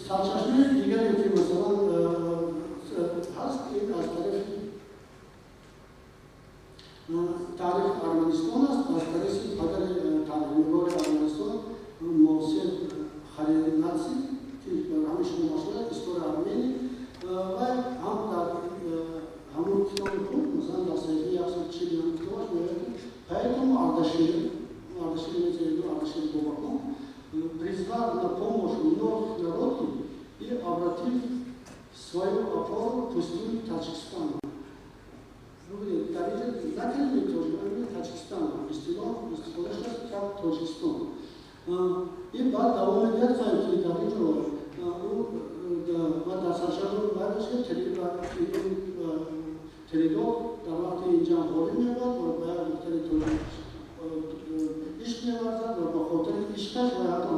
سرچشمه دیگری که مثلا هست این از طرف تاریخ ارمنستان است، از طرف پدر تاریخ‌نگار ارمنستان محسن خلیل‌ناسی که همه شما مشهور استور ارمنی و هم در همون کتاب خود مثلا در صفحه 140 کتابش میگه поэтому Ардашир Мезеридо, Ардашир Бабаков призвал на помощь многих народов и обратил свою опору в пустыню Таджикистана. Дальше закрыли тоже, Таджикистан, исторически как Таджикистан. И بعد دوام دیگر که دلیل رو و در سرشار بعدش که تریدو در وقت اینجا حالی میاد و باید مختلف طور عشق می‌ورزد و با خاطر عشقش و حتی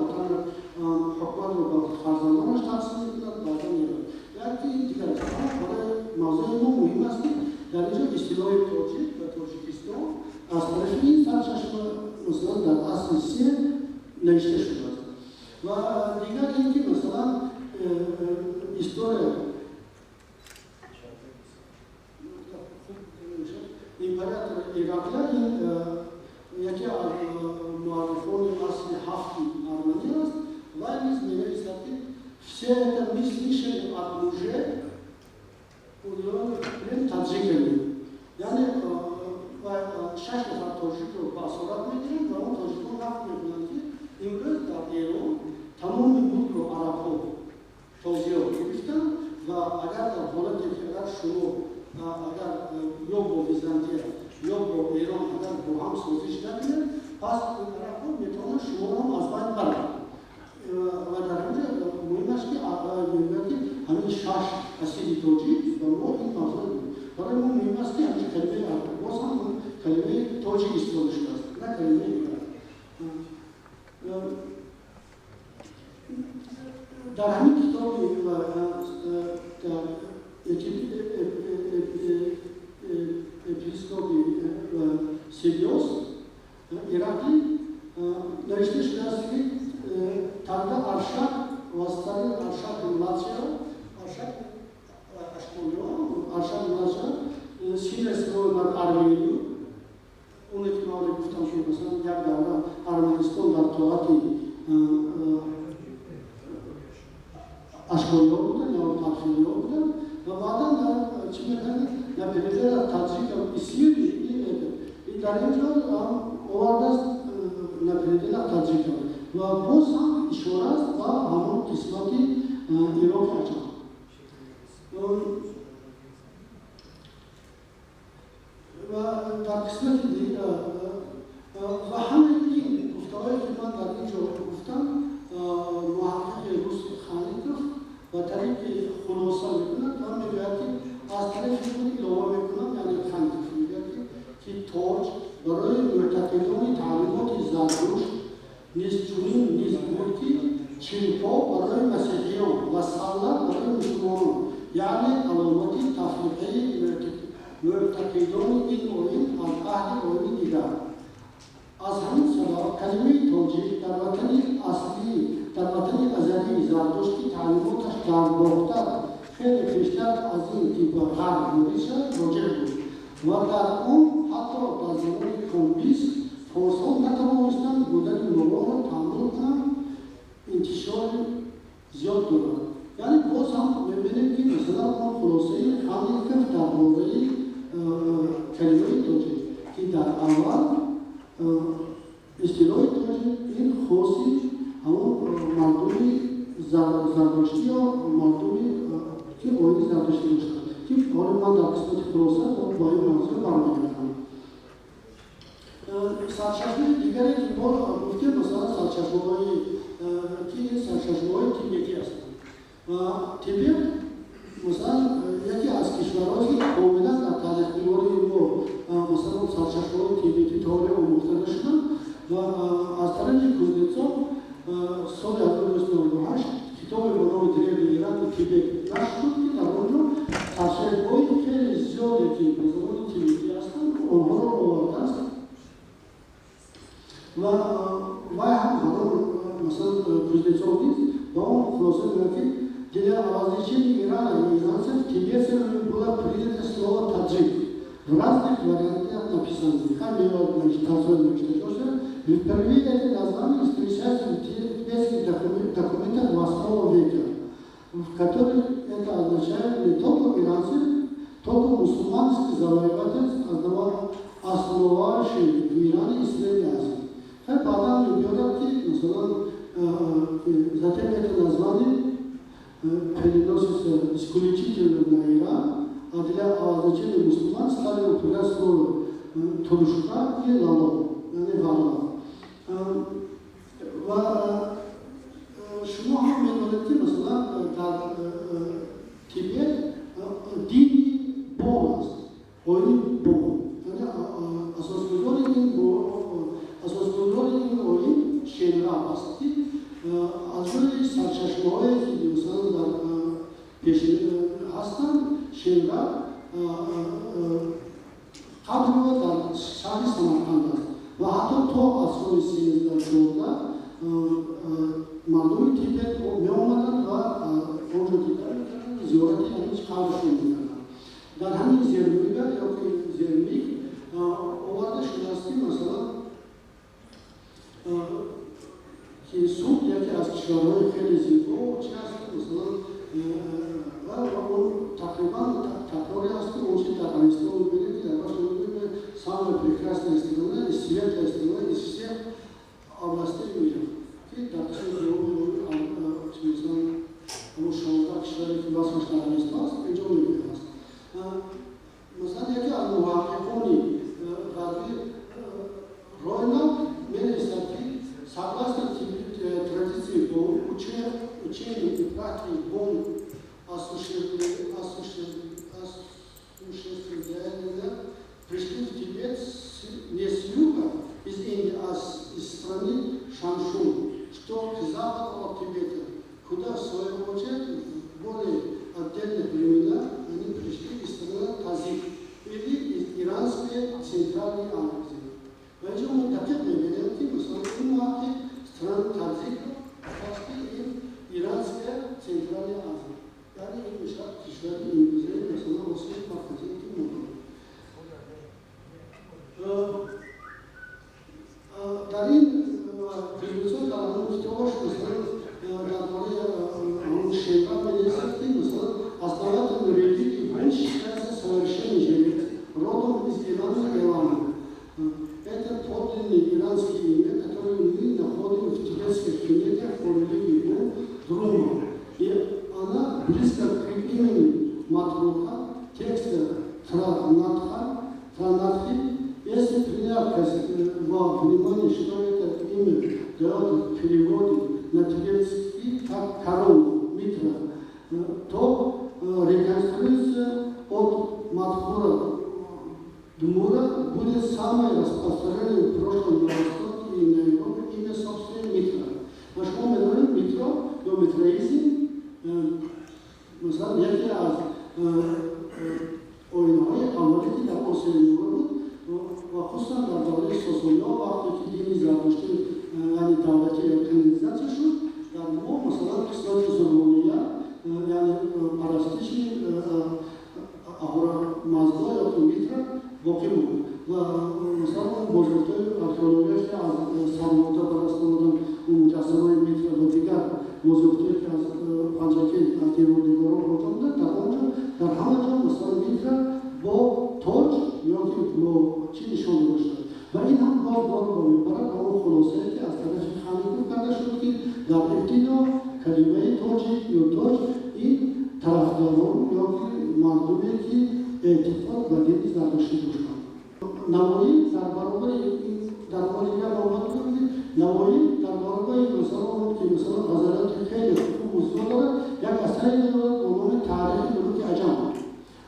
حکومت رو با فرزندانش تقسیم می‌کند بعدا میاد. یکی دیگر است. برای موضوع ما مهم است که در اینجا اصطلاح تاجیک و تاجیکستان از طرف این سرچشمه مثلا در اصل 3 نوشته شده است. و دیگر اینکه مثلا استوره امپراتور ایراقی یکی از معرفان اصل 7 ارمنی است و نیز می‌نویسد که все это мы слышали от мужей таджиками. یعنی 6 نفر تاجیک رو به اسارت می‌گیرند و اون تاجیک‌ها نقل می‌کنند که امروز در ایران تمام ملک رو عرب‌ها توزیع گرفتند و اگر در حالتی که اگر شما اگر یا با ویزانتیا یا با ایران اگر با هم سازش نکنید پس این عرب‌ها میتونن شما رو از بین ببرند و در اینجا مهم است که همین 6 اصیل تاجیک و ما این موضوع برای ما مهم است که همین کلمه باز هم کلمه تاجیک استفاده شده است نه کلمه ایران. در همین کتاب اپیسکوپی سیریوس ایراقی نوشته شده است که تنها ارشد واسطه ارشد ملاتیا ارشد ملاتیا سیرس رو در ارمنی اون که ما گفتم که مثلا یک دوره ارمنستان در طاعت اشکالی‌ها بودن یا ترخیمی‌ها بودن و بعدا در چی می‌کنند در پریده تاجیک و اسیری این در اینجا آورده است در پریده تاجیک و باز هم اشاره است و همون قسمتی ایران کردن. و در قسمت دیگر و همه این گفته‌هایی که من در اینجا گفتم محقق روس خانیکوف و طریق خلاصه میکنند و میگوید که از طرف خود اضافه میکنند یعنی خانیکوف میگوید که تاج برای معتقدان تعلیمات زرتشت نیز چنین نیز بود که چنپا برای مسیحیان و سلط برای مسلمانان یعنی علامت تفریقه معتقدان این آیین از اهل آیین دیگر. از همین سبب کلمه تاجیک در وطن اصلی در وطن ازلی زرتشتی تعلیماتش در باختر خیلی بیشتر از این که به غرب بریده راجع بود و در اون حتی در زمان کمبیست فارسان نتوانستند بودن نوع را تحمل کنند انتشار زیاد دارد. یعنی باز هم می‌بینیم که مثلا اون خلاصه خانیکوف درباره کلمه تاجیک که در اول اصطلاح تاجیک این خاصی همون مردمی زرتشتی یا مردمی که آیین زرتشتی داشتند که حالا من در قسمت خلاصه با این موضوع برمی‌گردم. سرچشمه دیگری که ما گفتیم مثلا سرچشمه‌های تیبتی هستند. تیبت مثلا یکی از کشورهایی که کاملا در تاریخ‌نگاری ما مثلا سرچشمه‌های تیبتی تاریخ آموخته نشدند و از طرف کوزنتسوف سال 1998 کتاب به نام دریا ایران تیبت نشر شد که در آنجا تاثیرهای خیلی زیادی که به زبان تیبتی هستند آنها را آورده است و هم مثلا کوزنتسوف نیز با اون хулоса говорит, для обозначения Ирана и иранцев тибетцам было принято слово таджик. В разных вариантах написано. Хамилов, Тазой, впервые это название встречается в тибетских документах 8 века, в которых это означает не только иранцы, только мусульманский завоеватель, основавший в Иране и Средней Азии. Потом берет, затем это название переносится исключительно на Иран, а для обозначения мусульман стали упоминать слово турушка и лало, а не вала. شما هم می‌دانید که مثلا در تیبت دینی بوم است، آیین بوم. یعنی اساسگذار این آیین شنراب است که از روی سرچشمه‌هایی که مثلا در پیش هستند شنراب قبل در شهر سمرقند است و حتی تا عصر 13-14 مردم تیبت می‌آمدند و اونجا زیارت همیشه قبلشون می‌کردند. در همین زیرمیگاه یا که زیرمیگ آورده شده است که مثلا که سوق یکی از کشورهای خیلی زیبا چی هست مثلا و اون تقریبا تکراری است که اون چی در افغانستان می‌بینید در باش می‌بینید самое прекрасное страна и светлая страна из всех областей мира. И так что ушел так человек возможно место, причем не раз. Мы знаем, как Японии Ройна, Менесаки, согласно традиции учения и практики Бон осуществления пришли в Тибет не с юга, из Индии, а из страны Шаншу, что к западу от Тибета, куда в свою очередь в более отдельных времена они пришли из страны Тазик или из иранской Центральной Азии. Поэтому такие элементы в основном страны Тазик, и иранская Центральная Азия. Yani inşaat kişilerin İngilizce'ye mesela olsun bakacak değil mi? در این فیلمسون در همون اشتباهش مثلا درباره همون شیعه می‌نویسد که مثلا основатель религии он считается совершенно жрец, родом из Ирана и Ирана. Это подлинный иранский имя, которое мы находим в тибетских книгах по религии Друма. И она близко к имени Матруха, текста Франадхи. Если принять во внимание, что это имя дает в переводе на тибетский как корона, митра, то реконструкция от Матхура Дмура будет самой распространенной в прошлом на Востоке и на Европе имя собственного митра. Почему мы говорим митро, но митроизм, یکی از آیین‌های عملی که در آسیای نورا بود و خصوصا در دوره ساسانی‌ها وقتی که دین زرتشتی یعنی دولتی کنیزیزه شد در ما مثلا قسمت زرمانیه یعنی پرستش اهورامزدا یا میترا باقی بود و مثلا بزرگتر آرکئولوژی که از سرمایه‌دار پرست بودن اون مجسمه میترا و دیگر بزرگتر که از پنجاکی از دیوارنگاران بودن در همه جا مثلا میترا با تاج یا که با چی نشان داشته و این هم بار میبرد به اون خلاصه‌ای که از طرف خانیگو کرده شد که در ابتدا کلمه تاجی یا تاج این طرفداران یا که مردمی که اعتقاد و دین زرتشتی داشتند. نوایی در برابر این درباره یک آمد کنید نوایی در برابر مثلا اون که مثلا غزلات خیلی خوب موضوع دارد یک اثری دارد به نام تاریخ ملوک عجم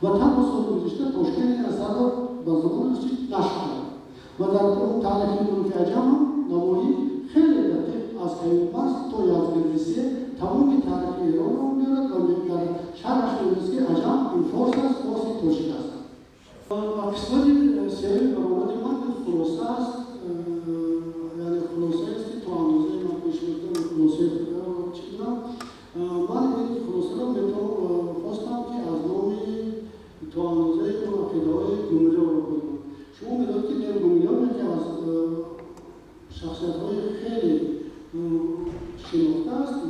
و تنها سال گذشته تشکیل این اثر را به زبان روسی نشر کرد و در اون تاریخ ملوک عجم نوایی خیلی دقیق از کیومرث تا یزدگردیسیه تمام تاریخ ایران را میارد و در شرحش می‌نویسد که عجم این فارس است فارسی ترکی است. قسمت سری برآمد من خلاصه است یعنی خلاصه است که تا اندازه من پیش می‌بردم خلاصه چیدم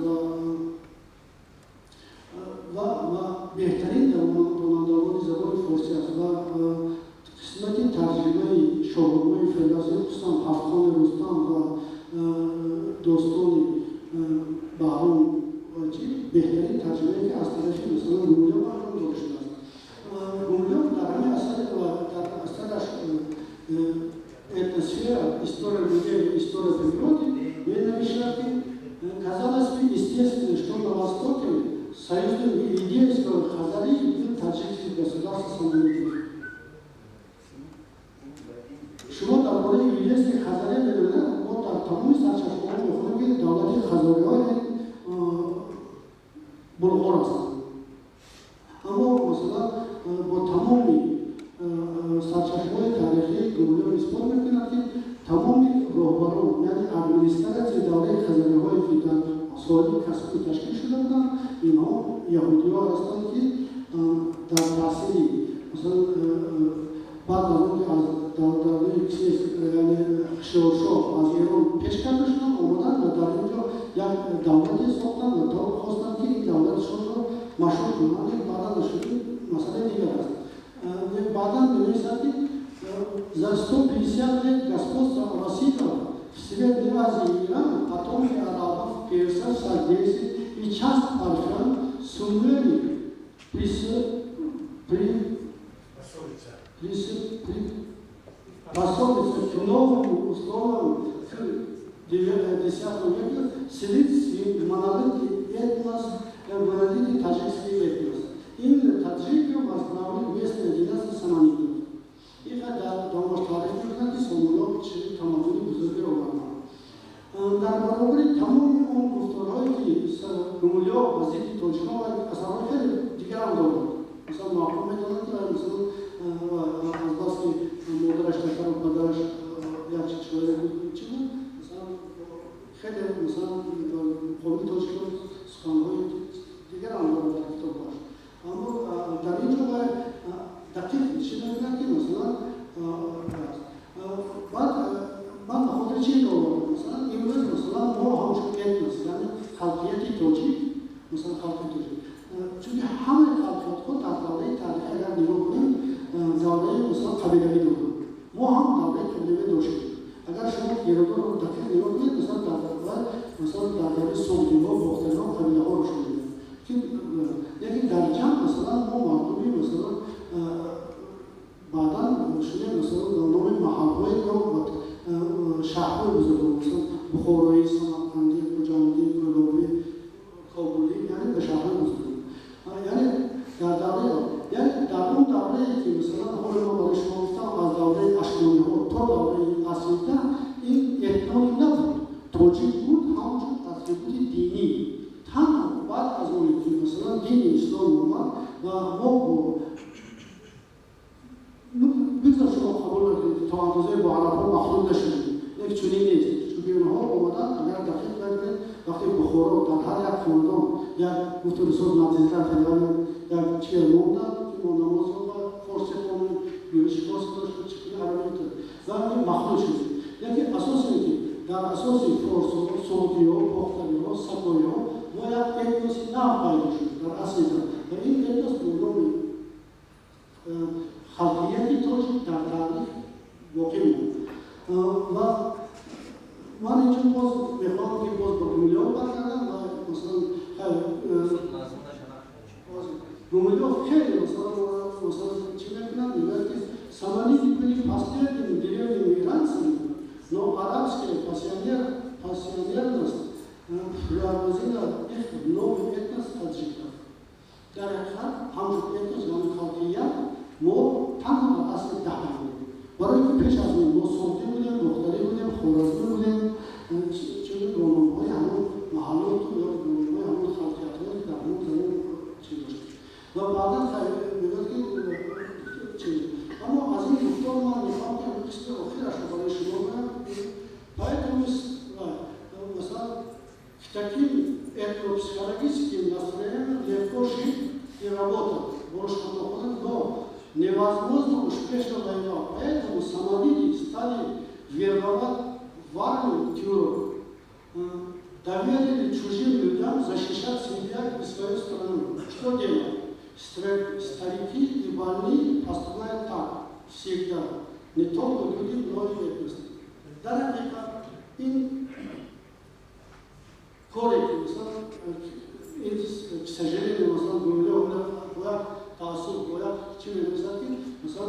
و بهترین دانندگان زبان فارسی است و قسمت ترجمه شاهنامه فردوسی خصوصا هفتخان رستم و داستان بهرام بهترین ترجمه که از طرف مثلا رومیان انجام داده شده است. رومیان در همین اثرش атмосфера, история людей, история природы, мы намечали, казалось бы, естественно, что на Востоке союзным идейского Хазари был таджикский государство самолетов. Шумо дар бораи идейский Хазари медонед, мо дар тамоми сарчашмаҳо мехонем ки давлати Хазариҳои булғор ҳастанд. Аммо масалан бо тамоми сарчашмаҳои тарихии гумилён исбот мекунад ки тамоми роҳбарон, яъне администратсияи давлаи Хазариҳое ки дар соҳили касбӣ ташкил шуда буданд, инҳо яҳудиҳо ҳастанд ки дар таъсири масалан баъд аз он ки аз давлаи хишёршоҳ аз Эрон пеш карда шуданд, омаданд ва дар инҷо як давлате сохтанд ва то хостанд ки ин давлатшонро машҳур кунанд. баъдан шуди масъалаи дигар аст. Баъдан мемисад ки за 150 лет господства Василия в Средней Азии и Иране потомки арабов, персов, сардейцев и часть парфян сумели пособиться к новым условиям в X веке селить монолитный этнос, монолитный таджикский этнос. Именно таджики возглавили местные династии саманидов. И когда домаш тарих мекунад ки сомонҳо чизи тамаддуни бузурге оварданд. Дар баробари тамоми он гуфторҳое ки румилиҳо ва зидди тоҷикҳо асарҳои хеле дигарам доранд. Мисалан маъқул медонанд ки мисалан аз баски модараш такару падараш як человек чӣ буд, мисалан хеле мисалан қавми тоҷикҳо суханҳои дигарам доранд дар китобҳоаш. Аммо дар ин ҷо дақиқ чӣ мекунад ки масалан баъд ман ба хотири чӣ овардам, масалан имрӯз масалан мо ҳамчун этнос, яъне халқияти тоҷик, масалан халқи тоҷик, чунки ҳамаи халқиятҳо дар давраи таърихи агар нигоҳ кунем давраи масалан қабилавӣ доранд. мо ҳам давраи қабилавӣ доштем. агар шумо гирӯҳро дақиқ нигоҳ кунед, масалан дар давраи соғдиҳо, бохтариҳо қабилаҳоро шумо дидед. Lekin dar jam masalan мо мардуми масалан баъдан шунем масалан номи маҳалҳои шаҳрҳои бузург масалан бухороӣ, самарқандӣ, хуҷандӣ, гӯлобӣ, кобулӣ, яъне ба шаҳрҳои бузург. Яъне дар он даврае ки масалан ҳоле мо барои шумо гуфтам аз давраи ашмониҳо то давраи асрида ин этнони набуд. Тоҷик буд ҳамчун атрибути динӣ. Танҳо баъд аз оне ки масалан дини ислом омад ва мо бигзар шумо қабул накунед то андозае бо арабҳо махлуд нашудем, лек чунин нест. Чунки онҳо омаданд, агар дақиқ бигӯед, вақте бухоро дар ҳар як хонадон як гуфтурисоз надзиртар тайёр як чия монданд ки мо намозро ба форси хонем, гӯиши форси доштем, чиқи аравӣ ва махлуд шудем. Лекин асосе ки дар асоси форсҳо, соғдиҳо, бохтариҳо, сакоиҳо мо як этноси нав пайдо шуд дар аслида ва ин этнос бо номи халқияти тоҷик дар таърих воқеъ буд. Ва ман инҷо боз мехоҳам ки боз ба румилиҳо баргардам ва масалан румилиҳо хеле масалан чӣ мекунанд, мегӯяд ки саманиди были последними древними иранцами, но арабская пассионерность преобразила их в новый этнос таджиков. Дар ҳақиқат ҳамчун этнос яъне халқият мо танҳо дар асли даҳна будем. барои ки пеш аз ин мо соғдӣ будем, бохтарӣ будем, хоразмӣ будем, чунки гономҳои ҳамон маҳаллоту ё гономҳои ҳамон халқиятҳое ки дар ҳамон замон чӣ доштем. Ва баъдан мегӯяд ки аммо аз ин гуфтор ман мехоҳам ки қисми охирашро барои шумо гӯям. Поэтому масалан к таким этнопсихологическим настроениям легко жить и работать, больше подоходов, но невозможно успешно воевать. Поэтому саманиды стали вербовать в армию тюрок. доверили чужим людям защищать себя и свою страну. Что делать? Старики и больные поступают так всегда. Не только люди, но и бедности. Дорогие, им корректно, к сожалению, goya taasub goya چه می‌رسد که مثلا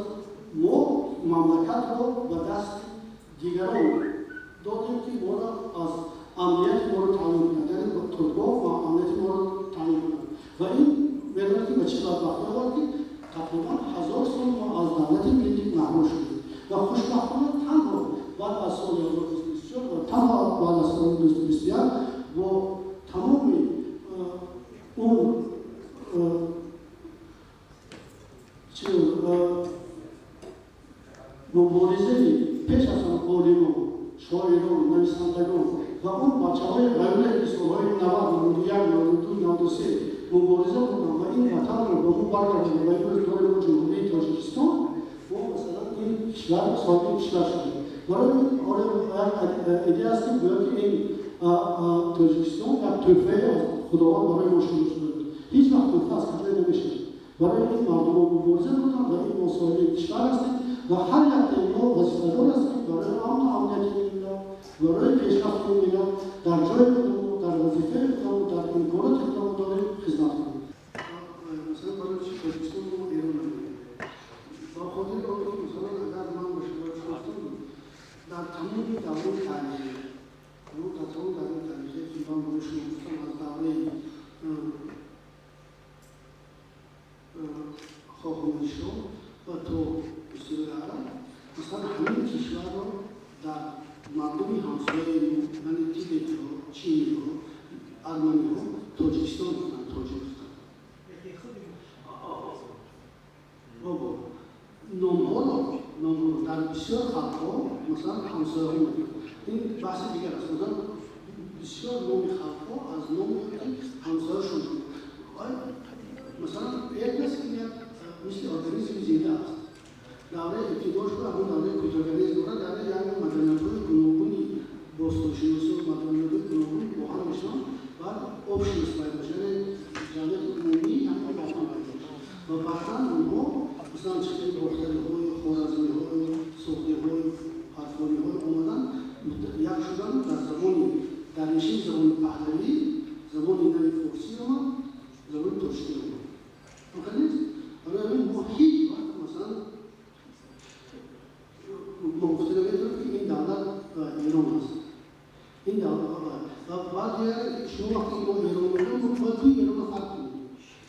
ما مملکت رو به دست دیگران دادیم که ما را از امنیت ما رو تامین کنند، یعنی ترک‌ها و امنیت ما رو تامین کنند و این بدانید که به چه بدبختی آورد که تقریبا 1000 سال ما از دولت ملی محروم شدیم و خوشبختانه تنها بعد از سال 1924 و تنها بعد از سال 1921 با تمام اون مبارزه پیش از آن عالمان، شاعران، نویسندگان و اون بچه‌های غیر سال‌های 90 91 92 93 مبارزه بودن و این وطن رو به اون برگردونیم و امروز داریم جمهوری تاجیکستان و مثلا این کشور ساکن کشور شده. برای این ایده است که باید که این تاجیکستان یک تحفه از خداوند برای ما شروع شده. هیچ وقت تحفه از کجای نمیشه. برای این مردم مبارزه بودن و این مسائل کشور هستیم و هر یک ما وظیفه‌دار هستیم برای امن و امنیت ملت، برای پیشرفت ملت در جای خودمون، در وظیفه خودمون، در امکانات خودمون داریم خدمت کنیم. مثلا برای تاجیکستان و ایران با خاطر آنکه مثلا اگر من به شما گفتم در تمام دوره تاریخی در تمام دوره تاریخی که من به شما گفتم از دوره خواهرشون و تو بسیار عرب مثلا همین کشور رو در مردمی همسایه یعنی تیبت رو، چین رو، ارمنی رو، تاجیکستان بودن بابا نام‌ها رو در بسیار خطها مثلا همسایه ها میدن این بحث دیگر است مثلا بسیار نام خطها از نام همسایه شون مثلا یک نسل مثل ارگانیسم زنده است. دوره ابتداش رو همون دوره کوتاه‌گریز دارد، دوره یعنی مدنیت‌های گوناگونی باستانشناسی و مدنیت‌های گوناگون با هم میشن و آبشناس باید باشه، یعنی جمعیت عمومی همه با هم باید باشه و بعدا اونها مثلا چیزی باختری‌های، خوارزمی‌های، سغدی‌های، حرفانی‌های آمدن یک شدن در زمانی درنشین زمان پهلوی، زمان نوی فارسی آمد، زمان ترکی آمد. مخالف؟ برای ما هیچ وقت مثلا مختلفی داریم که این دولت ایران هست. این دولت و بعد شما وقتی ما ایران میگیم ما توی ایران فرق کنیم.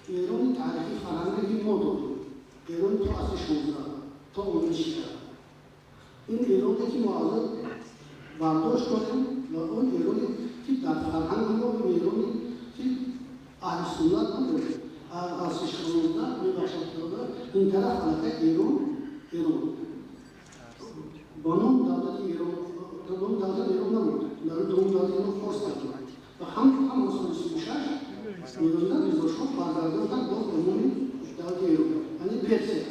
ایران تاریخی فرهنگی ما داریم. ایران تو اصل 16 تا 16 این ایرانی که ما از برداشت کنیم و اون ایرانی که در فرهنگ ما این ایرانی که اهل سنت نداریم. از 16 میباشد این طرف علاقه ایران با نام دولت ایران نبود نام دولت ایران فارس کرد و هم از سال 36 میدوندن ریزاشون بردردن با عمومی دولت ایران یعنی پرسه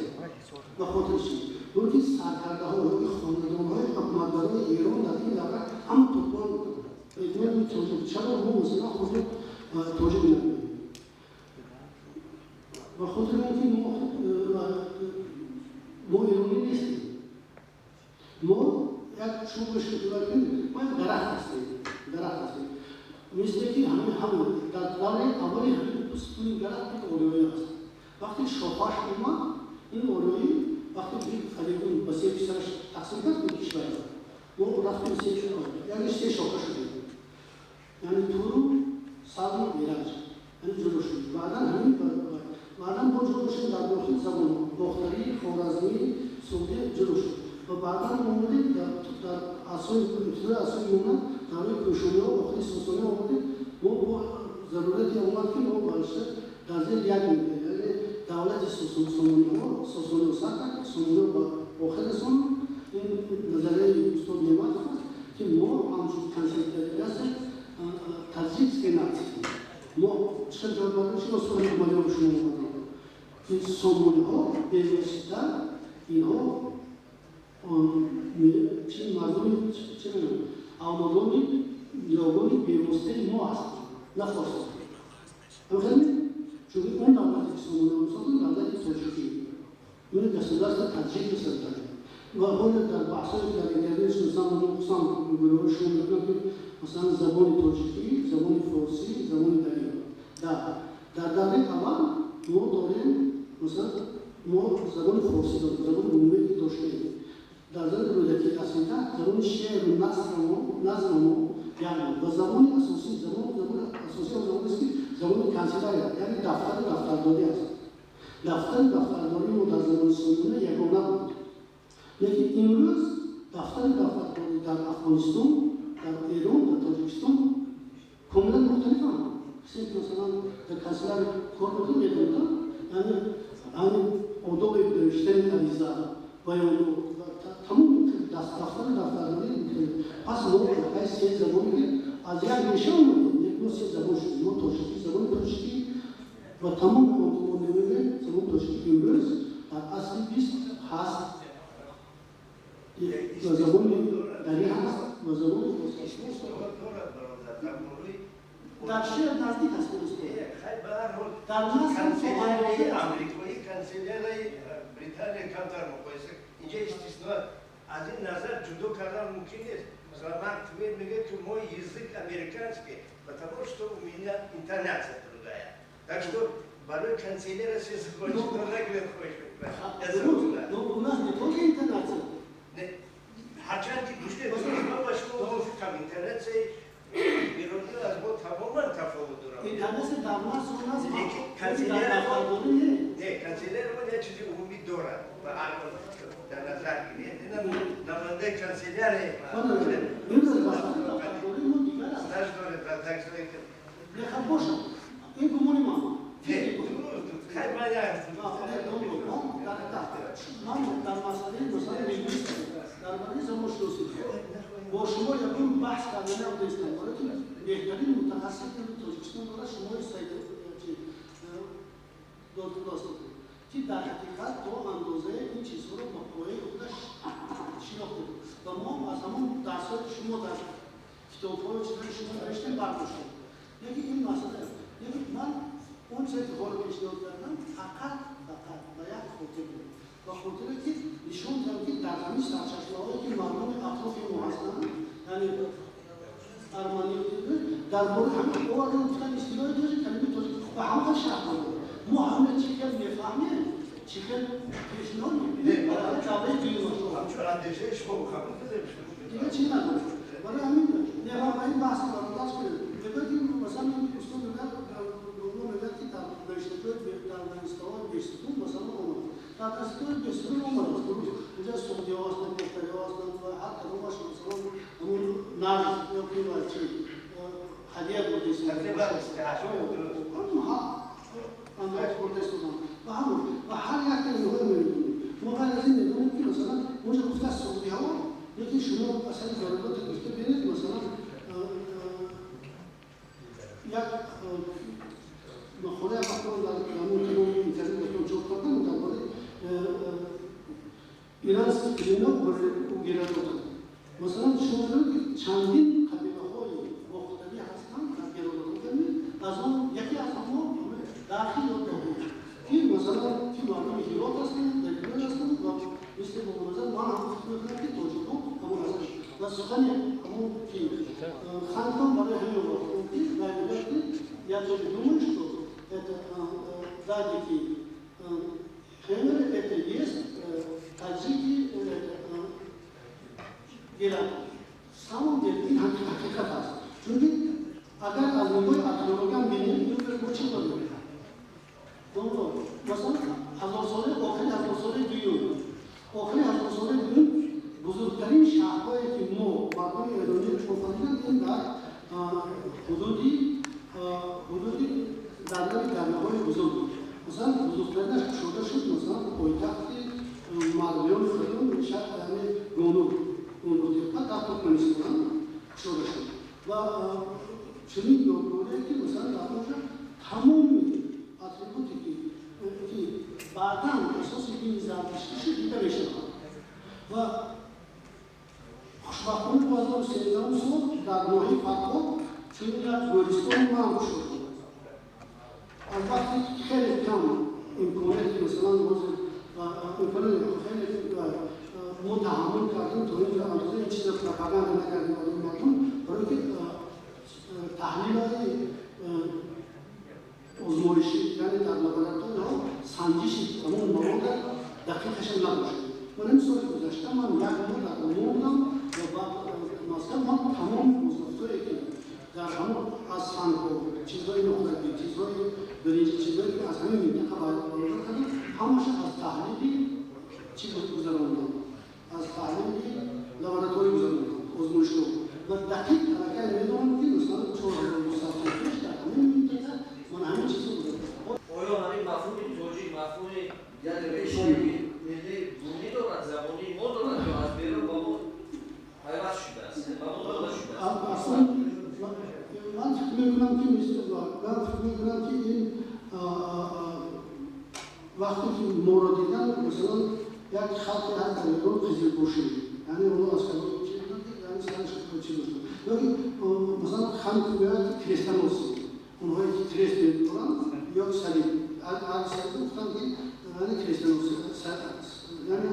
و خاطر چی؟ دوری سرکرده ها و خاندان های حکومتداران ایران در این دوره هم ترکمان بودن ایران میتونید چرا ما مثلا خود توجه نکنیم و خاطر اینکه ما ایرانی نیستیم ما یک چوب شکلات کنیم ما درخت هستیم مثل که همون در دوره اولی همین ستون درخت اولیایی هست وقتی شاخه‌اش اومد این اولیایی وقتی که خلیقون به سه پیسرش تقسیم کرد به کشور ما رفتیم سه شاخه یعنی سه شاخه شدیم یعنی تورو سالم ایران یعنی جلو شدیم بعدا با جلو شدیم در داخل زبان باختری، خوارزمی، سغدی جلو شد و بعدا اومدیم در ابتدای عصر یونان دوره کوشانی‌ها و باختری ساسانی آمدیم ما با ضرورتی آمد که ما بایسته در زیر یک میگه یعنی دولت ساسانی‌ها سر کرد ساسانی‌ها با آخرشون این نظریه استاد نعمت هست که ما همچون کنسیلگری هستیم تجدید که نهستیم ما چه جالبه شما سوال مالیات شما می‌کنیم این سامانی‌ها بی‌واسطه اینها چه مردمی چه آمدانی یاگوی بیوسته ما هست نه فارسی همخیلی چون اون دولتی که سامانه سازن دولتی تاجیکی اون گسودارست تاجیک سازن و اون در بحثایی که در اینترنت نقصان گروه شما میکنم که مثلا زبان تاجیکی، زبان فارسی، زبان دریا در دره اول ما داریم مثلا ما زبان فارسی داریم زبان عمومی که داشتیم در زبان رودکی اصلیتا زبان شعر و نظم ما یعنی و زبان اساسی است که زبان کنسیلری یعنی دفترداری است دفترداری ما در زبان سامانه یگانه بود لیکن امروز دفترداری در افغانستان در ایران در تاجیکستان کاملا مختلف هم کسی که مثلا در کنسیلر کار بکنه میدونم یعنی آداب نوشتن عریضه بیان تمام دفترداری پس ما حیث زبانی که از یک نشان اومدیم یک نوع زبان شدیم ما تاجیکی زبان تاجیکی و تمام نمونه زبان تاجیکی امروز در اصل 20 هست و زبان دری هست و زبان در شعر نزدیک هست در کنسیلر امریکایی کنسیلر بریتانیا کمتر مقایسه اینجا استثنا از این نظر جدا کردن ممکن نیست مثلا من توی میگه که ما язык американский потому что у меня интонация другая так что برای کنسیلر все закончить но нагрет хочет но у нас не только интонация هرچند که گوشته ما با شما موافقم اینترنت ایرانی از ما تماما تفاوت دارم اینترنت در مصر و ناز نه کنسیلر ما یه چیزی عمومی دارد و الان در نظر گیرید اینم نمانده کنسیلره نخب باشم این گمونی ما خیلی من من در مسئله مثلا لینگویست درباره زبان شناسی با شما یکم بحث کردن او دستم برای که بهترین متخصص تاجیکستان داره شما سید دکتر داشته که در حقیقت تا اندازه این چیزها رو با پایه خودش شناخته و ما از همون درسات شما در کتاب‌های چیزهای شما نوشتیم برداشتیم یکی این مسئله یکی من اون چیزی که رو پیشنهاد کردم فقط به یک خاطر بود و خاطره که نشون دادم که در همین سرچشمه‌هایی که مردم اطراف ما هستن یعنی ارمنی درباره همین اومدن گفتن اصطلاحی داره کلمه تاجیکی و همه شرح داره ما همه چیکار میفهمیم چیکار پیشنهاد می‌کنیم برای جواب دیگه همچون اندیشه شما قبول نمیشه دیگه چی نداره برای همین نه ما این بحث رو برداشت کنیم بگیم مثلا این دوستان میگن که در دانشگاه در دانشگاه بیستون مثلا اومد در دانشگاه بیستون اومد اونجا سعودی ها هستن دختری ها هستن و هر کدومش مثلا همون نرد یا که چی هدیه بودیست انداز بودیست و همون و هر یک نوع میدونیم ما غیر از این میدونیم که مثلا اونجا گفته از سعودی ها یکی شما اصلا ضرورت گفته بینید مثلا یک مقوله مقوله در همون اینترنت بهتون چوب کردن درباره ایران کلینا و گیران بودن مثلا شما دارید که چندین قبیله‌های مختلفی هستن در گیران بودن از اون یکی از اونها داخل و داخلی که مثلا که مردم هیرات هستن درگیر هستن و مثل مبارزه ما هم فکر که توجیه‌ها همون هستن و سخن همون که خانم برای همین وقت که я тоже думаю, что это дадики хемеры, это есть таджики, гиран. В самом деле, ин хакикат аст. Чунки агар аз нигоҳи археологиян бинем, ин чӣ дорем? Масалан, ҳазорсоли охири ҳазорсоли дуюм. Охири ҳазорсоли дуюм бузургтарин шаҳрҳое ки мо мардуми эронӣ офариданд ин дар ҳудуди дарёҳои бузург буд. Масалан, бузургтаринаш кушода шуд, масалан, пойтахти мардуёни худум яъне гонуд дар туркманистон кушода шуд. Ва чунин ёдгорие ки масалан дар онҷо тамоми атрибуте ки баъдан асоси дини зардишти шуд дида мешавад. Ва хушбахтона 2013 сол дар ноҳияи چون یک گورستان ما هم شد. البته خیلی کم امکاناتی مثلا امکانات خیلی ما تحمل کردیم تا اینجا اندازه این چیز پروپاگاندا نکردیم برای که تحلیل‌های آزمایشی یعنی در لابراتوار سنجش تمام مواد دقیقش نباشه. من این سال گذشته من یک مورد آوردم و بعد مثلا من تمام وظایفی که در همون از فن و چیزهای مختلفی چیزهای بریجی چیزهایی که از همین منطقه باید کردیم همش از تحلیلی چیز گذراندم از تحلیلی لابراتواری گذراندم آزمایشگاه و دقیق حرکت میدونم که مثلا 4205 در همین منطقه من همین چیز رو گذراندم. آیا همین مفهوم توجیه مفهوم یک روشی ملی بومی دارد زبانی ما دارد یا از بیرون با ما حیوت شده است با ما داده شده است من فکر میکنم که من فکر میکنم که این وقتی که ما را دیدن مثلا یک خلقی هست در ایران قزل‌پوشی یعنی اونو از کلام چی بودن که یعنی سرش چی داشتن یا مثلا خلق میاد کریستان هستی اونهایی که کریست میدونن یا صلیب هر صلیب گفتن که یعنی کریستان هستی یعنی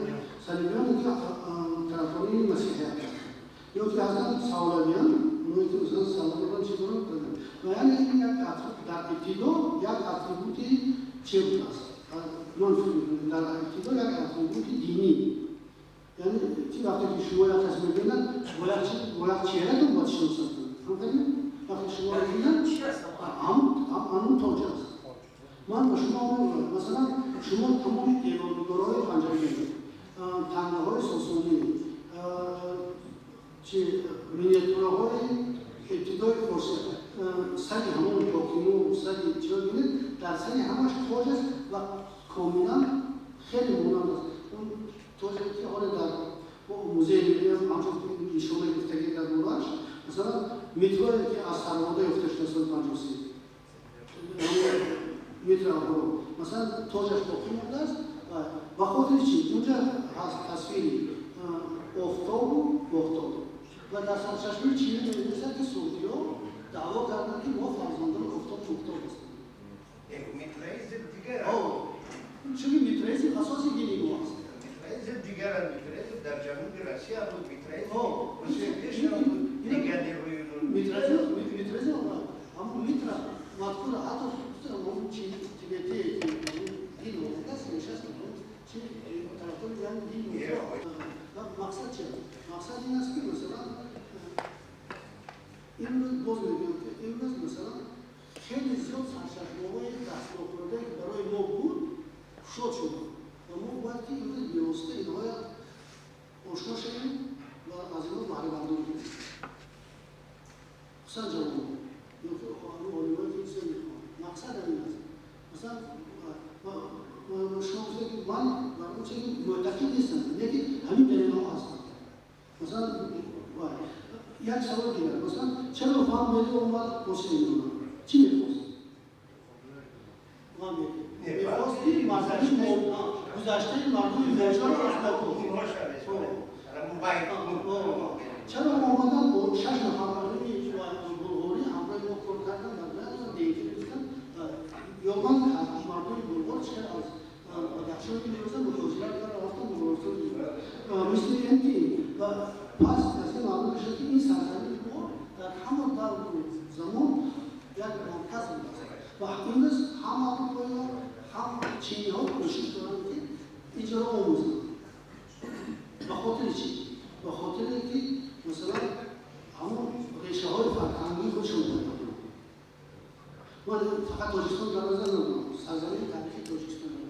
صلیبیان که طرفداری مسیحیت یا که هستن ساولانیان اونایی که مثلا ساولانیان چی دارن و یعنی این یک در ابتدا یک اتریبوتی چی بود است من فکر می‌کنم در ابتدا یک اتریبوت دینی یعنی چی وقتی که شما یک کس می‌بینن باید چهره‌تون باید شناسد همونطوری وقتی شما رو می‌بینن همون تاج است من به شما میگم مثلا شما تمام دیوارهای پنجره‌ای تنگه‌های ساسانی چی مینیاتورهای ابتدای فرصت سری همون باکینو سری چرا بینید در سری همش تاج است و کاملا خیلی مونند است اون تاجی که حالا در موزه ملی همچون نشانه گرفتگی در دورش مثلا مترویی که از سرماده یافته شده سال 53 متر آهرو مثلا تاجش باقی مونده است و خاطر چی اونجا هست تصویری آفتاب و بافتاب و در سرچشمه چینی می‌نویسد که صوفی‌ها دعوا کردند که ما فرزندان آفتاب و بافتاب هستیم. میترایز دیگر چون میترایز اساس دینی ما است. میترایز دیگر میترایز در جنوب روسیه بود میترایز روسیه بود دیگر نیرویون میترایز اما میترا مذکور حتی اون چیزی تیبتی دین و دست نشست چی طرفدار یعنی دین مقصد چیه؟ مقصد این است که مثلا امروز باز میگم که امروز مثلا خیلی زیاد سرچشمه‌های دستگاه خورده که برای ما بود شد و ما باید که امروز بیراسته اینها آشنا شدیم و از اینها بهره برداری کنیم خصوصا جوانان یا که آنهایی که این مقصد همین است مثلا شما گفتید که من برای اون چیزی معتقد نیستم یکی همین دلیل‌ها هستن مثلا یک سوال دیگر مثلا چرا فهم ملی اومد حسین دونم چی میخواست؟ من میخواستی مذهبی گذشته مردم موجان رو احمد بود چرا آمدن با 6 نفر مردمی بلغاری همراه ما کار کردن در بلد دیگه گفتن یا من مردمی بلغار چه از دخشایی که میرسن متوجهت کار رفتن بلغارستان مثل اینکه و پس از این معلوم بشه که این سرزمین ما در همون دور زمان یک مرکز بود و امروز هم اروپایی‌ها هم چینی‌ها کوشش دارن که اینجا رو آموزن به خاطر چی؟ به خاطر اینکه مثلا همون ریشه‌های فرهنگی خودشون دارن من فقط تاجیکستان در نظر نمی‌گیرم سرزمین تاریخی تاجیکستان